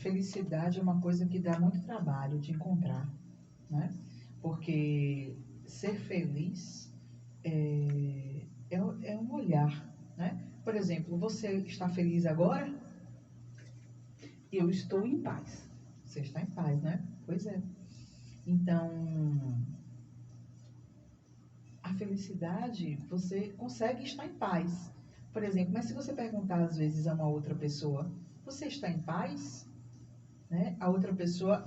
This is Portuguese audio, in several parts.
felicidade é uma coisa que dá muito trabalho de encontrar, né? Porque ser feliz é um olhar, né? Por exemplo, você está feliz agora? Eu estou em paz. Você está em paz, né? Pois é. Então, a felicidade, você consegue estar em paz. Por exemplo, mas se você perguntar às vezes a uma outra pessoa, você está em paz? Né? A outra pessoa,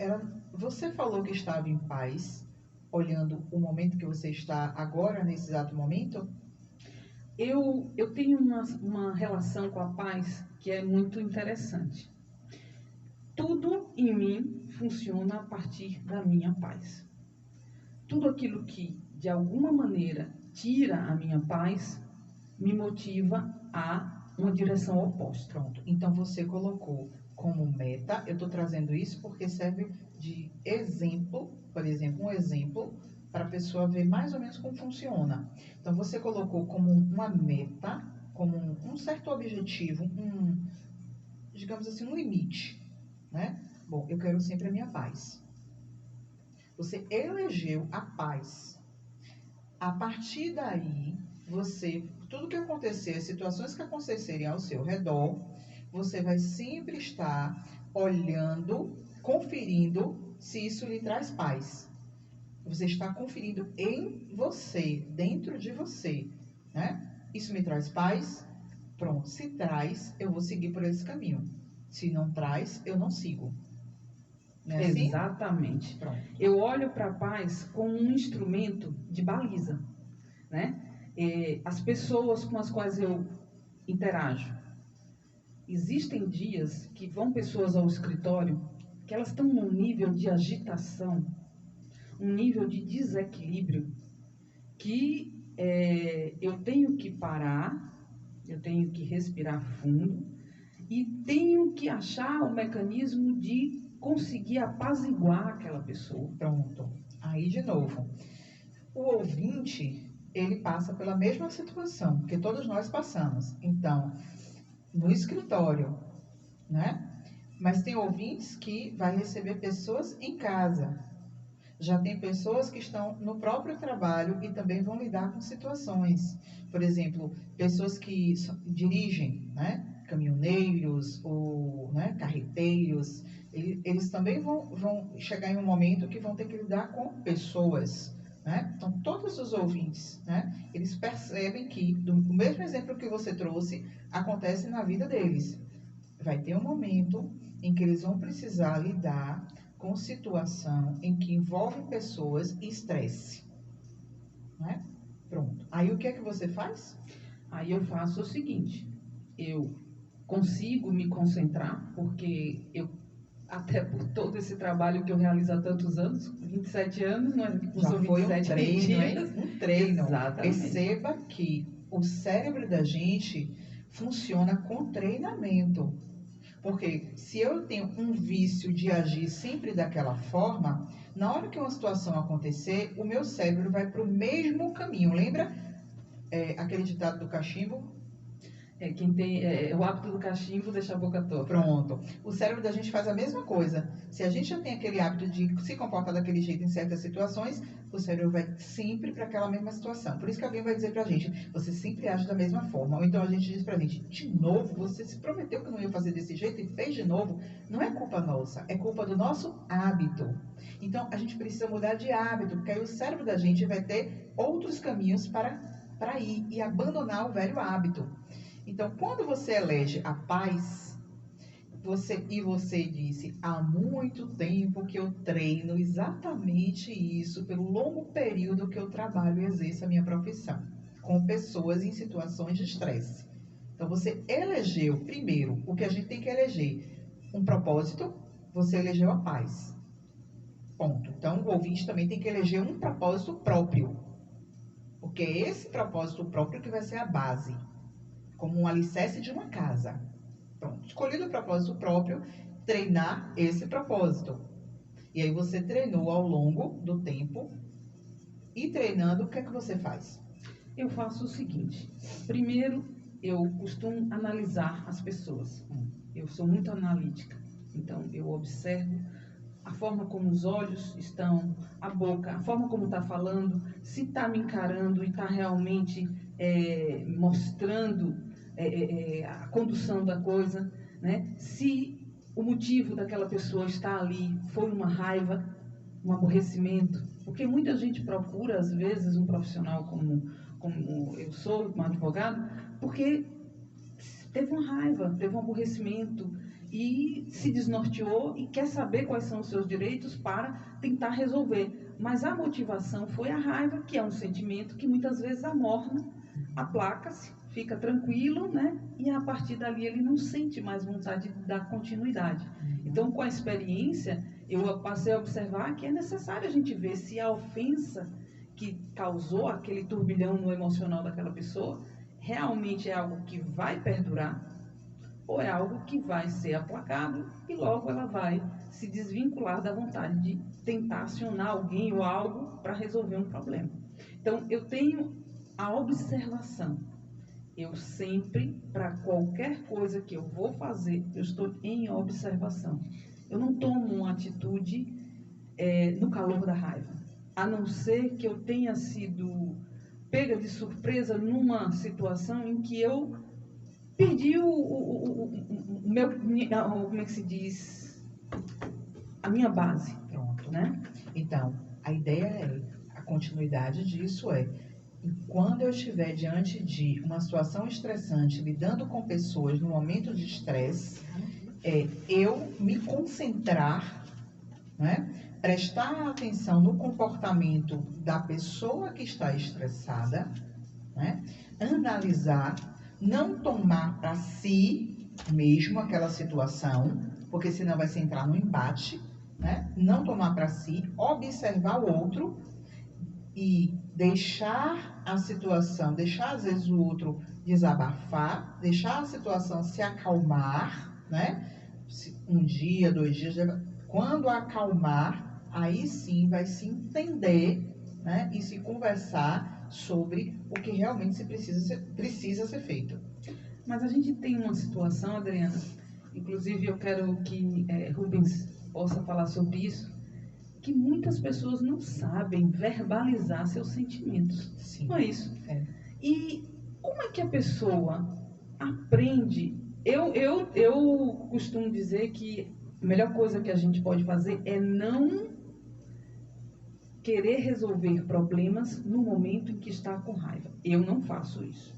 você falou que estava em paz, olhando o momento que você está agora, nesse exato momento? Eu tenho uma relação com a paz que é muito interessante. Tudo em mim funciona a partir da minha paz. Tudo aquilo que, de alguma maneira, tira a minha paz, me motiva a uma direção oposta. Pronto. Então você colocou como meta, eu estou trazendo isso porque serve de exemplo, por exemplo, um exemplo para a pessoa ver mais ou menos como funciona. Então você colocou como uma meta, como um certo objetivo, digamos assim, um limite, né? Bom, eu quero sempre a minha paz. Você elegeu a paz. A partir daí, tudo que acontecer, as situações que acontecerem ao seu redor, você vai sempre estar olhando, conferindo se isso lhe traz paz. Você está conferindo em você, dentro de você, né? Isso me traz paz? Pronto, se traz, eu vou seguir por esse caminho. Se não traz, eu não sigo. Não é assim? Exatamente. Pronto. Eu olho para a paz como um instrumento de baliza, né? As pessoas com as quais eu interajo. Existem dias que vão pessoas ao escritório que elas estão num nível de agitação, um nível de desequilíbrio, que eu tenho que parar, eu tenho que respirar fundo e tenho que achar o mecanismo de conseguir apaziguar aquela pessoa. Pronto. Aí, de novo, o ouvinte, ele passa pela mesma situação que todos nós passamos. Então, no escritório, né? Mas tem ouvintes que vai receber pessoas em casa. Já tem pessoas que estão no próprio trabalho e também vão lidar com situações. Por exemplo, pessoas que dirigem, né? Caminhoneiros ou, né, carreteiros, eles também vão chegar em um momento que vão ter que lidar com pessoas, né? Então, todos os ouvintes, né, eles percebem que, o mesmo exemplo que você trouxe, acontece na vida deles. Vai ter um momento em que eles vão precisar lidar com situação em que envolve pessoas e estresse, né? Pronto. Aí o que é que você faz? Aí eu faço o seguinte, eu consigo me concentrar, porque eu, até por todo esse trabalho que eu realizo há tantos anos, 27 anos, não Já são foi 27 um treino, dias. hein? Um treino. Exatamente. Perceba que o cérebro da gente funciona com treinamento. Porque se eu tenho um vício de agir sempre daquela forma, na hora que uma situação acontecer, o meu cérebro vai para o mesmo caminho. Lembra aquele ditado do cachimbo? Quem tem o hábito do cachimbo deixa a boca torta. Pronto. O cérebro da gente faz a mesma coisa. Se a gente já tem aquele hábito de se comportar daquele jeito em certas situações, o cérebro vai sempre para aquela mesma situação. Por isso que alguém vai dizer pra gente, você sempre age da mesma forma. Ou então a gente diz pra gente, de novo, você se prometeu que não ia fazer desse jeito e fez de novo. Não é culpa nossa, é culpa do nosso hábito. Então a gente precisa mudar de hábito, porque aí o cérebro da gente vai ter outros caminhos para ir e abandonar o velho hábito. Então, quando você elege a paz, você disse, há muito tempo que eu treino exatamente isso, pelo longo período que eu trabalho e exerço a minha profissão, com pessoas em situações de estresse. Então, você elegeu, primeiro, o que a gente tem que eleger, um propósito, você elegeu a paz. Ponto. Então, o ouvinte também tem que eleger um propósito próprio, porque é esse propósito próprio que vai ser a base, como um alicerce de uma casa. Pronto, escolhido o propósito próprio, treinar esse propósito. E aí você treinou ao longo do tempo e treinando, o que é que você faz? Eu faço o seguinte, primeiro eu costumo analisar as pessoas, eu sou muito analítica. Então, eu observo a forma como os olhos estão, a boca, a forma como está falando, se está me encarando e está realmente mostrando a condução da coisa, né? Se o motivo daquela pessoa estar ali foi uma raiva, um aborrecimento, porque muita gente procura, às vezes, um profissional como eu sou, um advogado, porque teve uma raiva, teve um aborrecimento e se desnorteou e quer saber quais são os seus direitos para tentar resolver. Mas a motivação foi a raiva, que é um sentimento que muitas vezes amorna, aplaca-se, fica tranquilo, né? E a partir dali ele não sente mais vontade de dar continuidade. Então, com a experiência, eu passei a observar que é necessário a gente ver se a ofensa que causou aquele turbilhão no emocional daquela pessoa realmente é algo que vai perdurar ou é algo que vai ser aplacado e logo ela vai se desvincular da vontade de tentar acionar alguém ou algo para resolver um problema. Então, eu tenho a observação. Eu sempre, para qualquer coisa que eu vou fazer, eu estou em observação. Eu não tomo uma atitude no calor da raiva, a não ser que eu tenha sido pega de surpresa numa situação em que eu perdi o meu, como é que se diz, a minha base. Pronto. Né? Então, a ideia a continuidade disso quando eu estiver diante de uma situação estressante, lidando com pessoas no momento de estresse, eu me concentrar, né? Prestar atenção no comportamento da pessoa que está estressada, né? Analisar, não tomar para si mesmo aquela situação, porque senão vai se entrar no embate, né? Não tomar para si, observar o outro e deixar a situação, deixar às vezes o outro desabafar, deixar a situação se acalmar, né? Um dia, 2 dias, quando acalmar, aí sim vai se entender, né? E se conversar sobre o que realmente precisa ser feito. Mas a gente tem uma situação, Adriana, inclusive eu quero que Rubens possa falar sobre isso, que muitas pessoas não sabem verbalizar seus sentimentos. Sim. Não é isso? E como é que a pessoa aprende? Eu costumo dizer que a melhor coisa que a gente pode fazer é não querer resolver problemas no momento em que está com raiva. Eu não faço isso.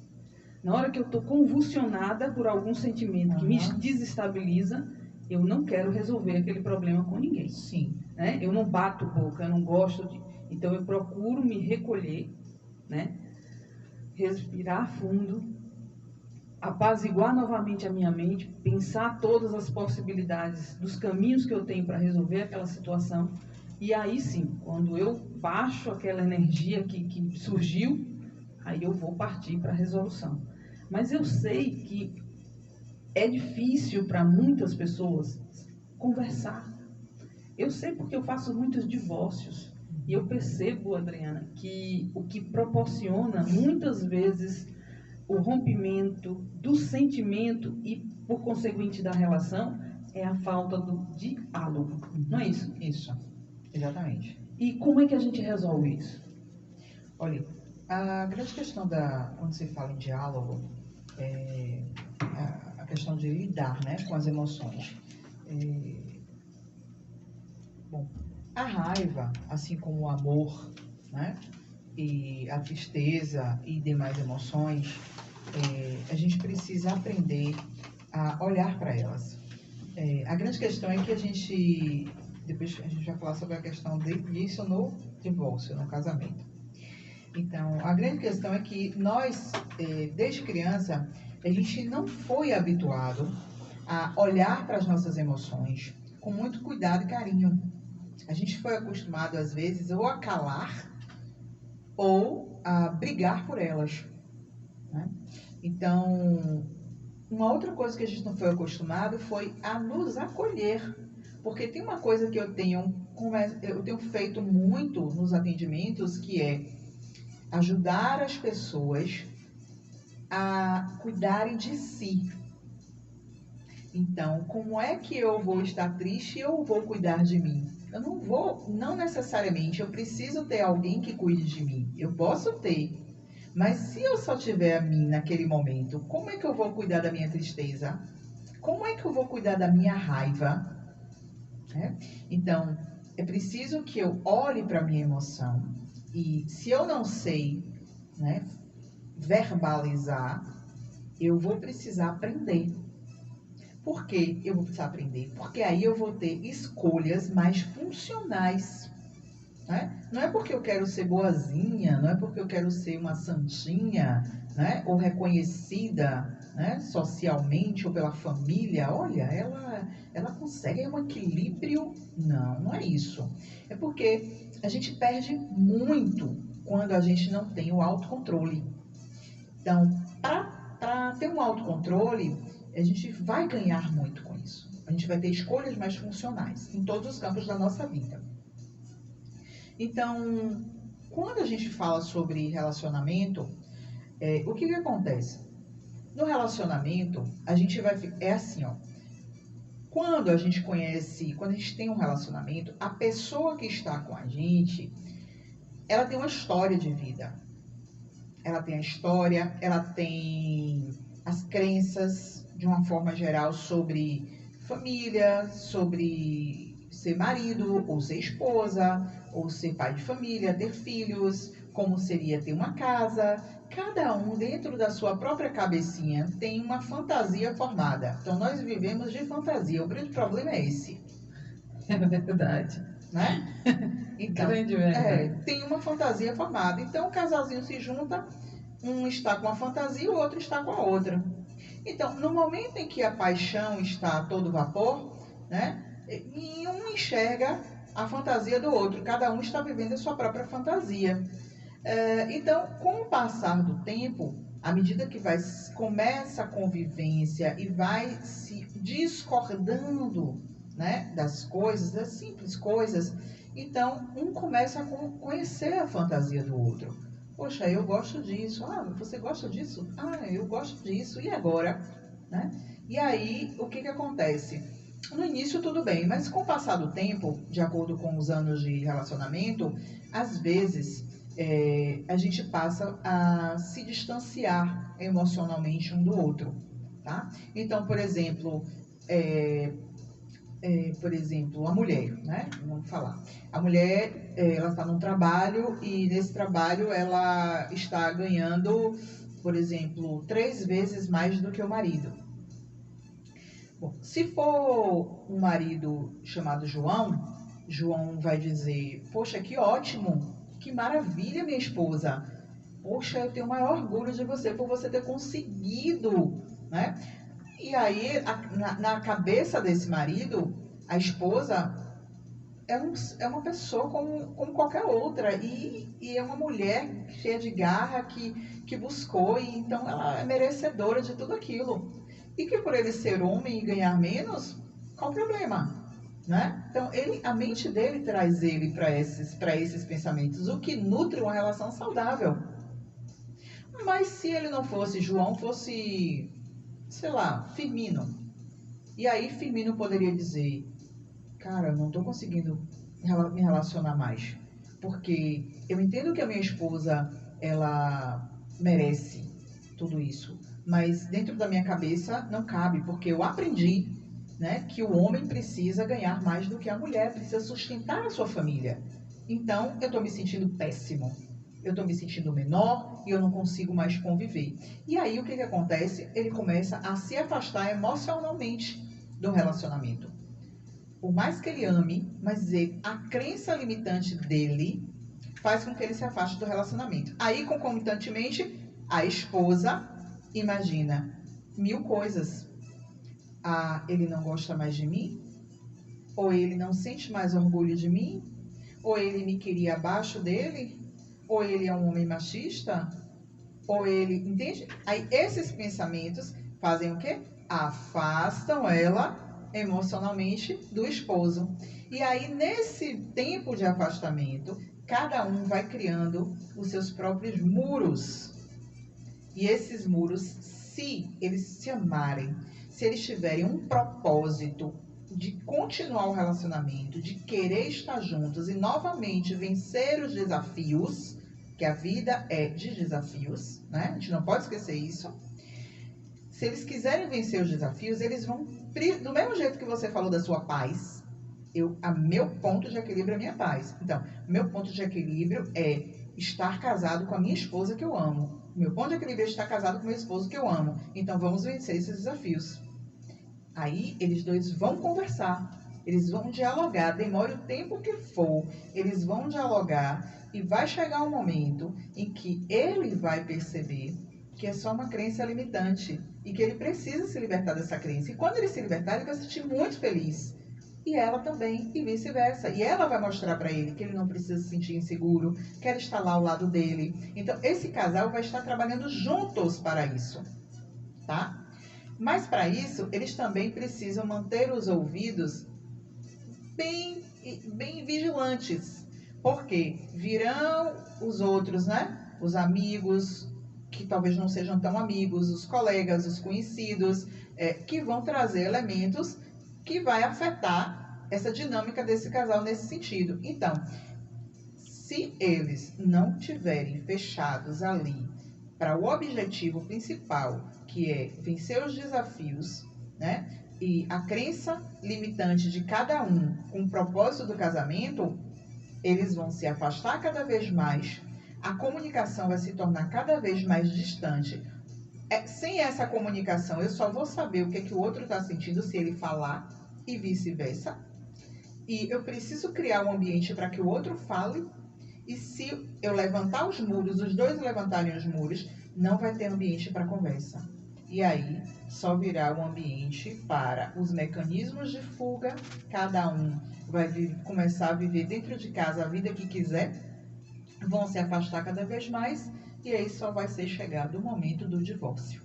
Na hora que eu estou convulsionada por algum sentimento que me desestabiliza, eu não quero resolver aquele problema com ninguém. Sim. Né? Eu não bato boca, eu não gosto de... Então, eu procuro me recolher, né? Respirar fundo, apaziguar novamente a minha mente, pensar todas as possibilidades dos caminhos que eu tenho para resolver aquela situação. E aí sim, quando eu baixo aquela energia que surgiu, aí eu vou partir para a resolução. Mas eu sei que é difícil para muitas pessoas conversar. Eu sei porque eu faço muitos divórcios. E eu percebo, Adriana, que o que proporciona muitas vezes o rompimento do sentimento e, por conseguinte, da relação, é a falta do diálogo. Não é isso? Isso, exatamente. E como é que a gente resolve isso? Olha, a grande questão quando se fala em diálogo é a questão de lidar, né, com as emoções. Bom, a raiva, assim como o amor, né, e a tristeza e demais emoções, a gente precisa aprender a olhar para elas. A grande questão é que depois a gente vai falar sobre a questão disso no divórcio, no casamento. Então, a grande questão é que nós, desde criança, a gente não foi habituado a olhar para as nossas emoções com muito cuidado e carinho. A gente foi acostumado, às vezes, ou a calar ou a brigar por elas, né? Então, uma outra coisa que a gente não foi acostumado foi a nos acolher. Porque tem uma coisa que eu tenho feito muito nos atendimentos, que é ajudar as pessoas a cuidarem de si. Então, como é que eu vou estar triste e eu vou cuidar de mim? Eu não vou, não necessariamente, eu preciso ter alguém que cuide de mim. Eu posso ter, mas se eu só tiver a mim naquele momento, como é que eu vou cuidar da minha tristeza? Como é que eu vou cuidar da minha raiva? Né? Então, é preciso que eu olhe para a minha emoção e se eu não sei, né, verbalizar, eu vou precisar aprender. Por que eu vou precisar aprender? Porque aí eu vou ter escolhas mais funcionais. Né? Não é porque eu quero ser boazinha, não é porque eu quero ser uma santinha, né? Ou reconhecida, né? Socialmente ou pela família. Olha, ela consegue um equilíbrio. Não, não é isso. É porque a gente perde muito quando a gente não tem o autocontrole. Então, para ter um autocontrole, a gente vai ganhar muito com isso. A gente vai ter escolhas mais funcionais em todos os campos da nossa vida. Então, quando a gente fala sobre relacionamento, o que acontece? No relacionamento, a gente vai... É assim, ó. Quando a gente conhece, quando a gente tem um relacionamento, a pessoa que está com a gente, ela tem uma história de vida. Ela tem a história, ela tem as crenças, de uma forma geral, sobre família, sobre ser marido, ou ser esposa, ou ser pai de família, ter filhos, como seria ter uma casa. Cada um, dentro da sua própria cabecinha, tem uma fantasia formada. Então, nós vivemos de fantasia. O grande problema é esse. É verdade. Né? Então, Grande verdade. tem uma fantasia formada. Então, o casalzinho se junta, um está com a fantasia e o outro está com a outra. Então, no momento em que a paixão está a todo vapor, né? E um enxerga a fantasia do outro, cada um está vivendo a sua própria fantasia. Então, com o passar do tempo, à medida que começa a convivência e vai se discordando, né, das coisas, das simples coisas, então um começa a conhecer a fantasia do outro. Poxa, eu gosto disso. Ah, você gosta disso? Ah, eu gosto disso. E agora? Né? E aí, o que acontece? No início tudo bem, mas com o passar do tempo, de acordo com os anos de relacionamento, às vezes a gente passa a se distanciar emocionalmente um do outro, tá? Então, por exemplo, a mulher, né? Vamos falar. A mulher, ela está num trabalho e nesse trabalho ela está ganhando, por exemplo, 3 vezes mais do que o marido. Bom, se for um marido chamado João, João vai dizer: poxa, que ótimo, que maravilha, minha esposa. Poxa, eu tenho o maior orgulho de você por você ter conseguido, né? E aí, na cabeça desse marido, a esposa é uma pessoa como qualquer outra. E é uma mulher cheia de garra que buscou, e então ela é merecedora de tudo aquilo. E que por ele ser homem e ganhar menos, qual o problema? Né? Então, a mente dele traz ele para esses pensamentos, o que nutre uma relação saudável. Mas se ele não fosse João, fosse, sei lá, Firmino. E aí Firmino poderia dizer: cara, eu não estou conseguindo me relacionar mais. Porque eu entendo que a minha esposa, ela merece tudo isso. Mas dentro da minha cabeça não cabe, porque eu aprendi, né, que o homem precisa ganhar mais do que a mulher, precisa sustentar a sua família. Então, eu estou me sentindo péssimo. Eu estou me sentindo menor e eu não consigo mais conviver. E aí, o que acontece? Ele começa a se afastar emocionalmente do relacionamento. Por mais que ele ame, mas a crença limitante dele faz com que ele se afaste do relacionamento. Aí, concomitantemente, a esposa imagina 1000 coisas. Ah, ele não gosta mais de mim? Ou ele não sente mais orgulho de mim? Ou ele me queria abaixo dele? Ou ele é um homem machista? Ou ele... Entende? Aí esses pensamentos fazem o quê? Afastam ela emocionalmente do esposo. E aí, nesse tempo de afastamento, cada um vai criando os seus próprios muros. E esses muros, se eles se amarem, se eles tiverem um propósito de continuar o relacionamento, de querer estar juntos e novamente vencer os desafios, que a vida é de desafios, né? A gente não pode esquecer isso. Se eles quiserem vencer os desafios, eles vão, do mesmo jeito que você falou da sua paz, meu ponto de equilíbrio é a minha paz. Então, meu ponto de equilíbrio é estar casado com a minha esposa que eu amo. Meu ponto de equilíbrio é estar casado com meu esposo que eu amo. Então, vamos vencer esses desafios. Aí, eles dois vão conversar. Eles vão dialogar, demore o tempo que for. Eles vão dialogar e vai chegar um momento em que ele vai perceber que é só uma crença limitante e que ele precisa se libertar dessa crença. E quando ele se libertar, ele vai se sentir muito feliz. E ela também, e vice-versa. E ela vai mostrar para ele que ele não precisa se sentir inseguro, que ela está lá ao lado dele. Então, esse casal vai estar trabalhando juntos para isso, tá? Mas para isso, eles também precisam manter os ouvidos bem vigilantes. Porque virão os outros, né? Os amigos, que talvez não sejam tão amigos, os colegas, os conhecidos, que vão trazer elementos que vai afetar essa dinâmica desse casal nesse sentido. Então, se eles não tiverem fechados ali para o objetivo principal, que é vencer os desafios, né? E a crença limitante de cada um com o propósito do casamento, eles vão se afastar cada vez mais, a comunicação vai se tornar cada vez mais distante. Sem essa comunicação, eu só vou saber o que o outro está sentindo se ele falar e vice-versa. E eu preciso criar um ambiente para que o outro fale. E se eu levantar os muros, os dois levantarem os muros, não vai ter ambiente para conversa. E aí, só virá um ambiente para os mecanismos de fuga. Cada um vai começar a viver dentro de casa a vida que quiser. Vão se afastar cada vez mais. E aí só vai ser chegado o momento do divórcio.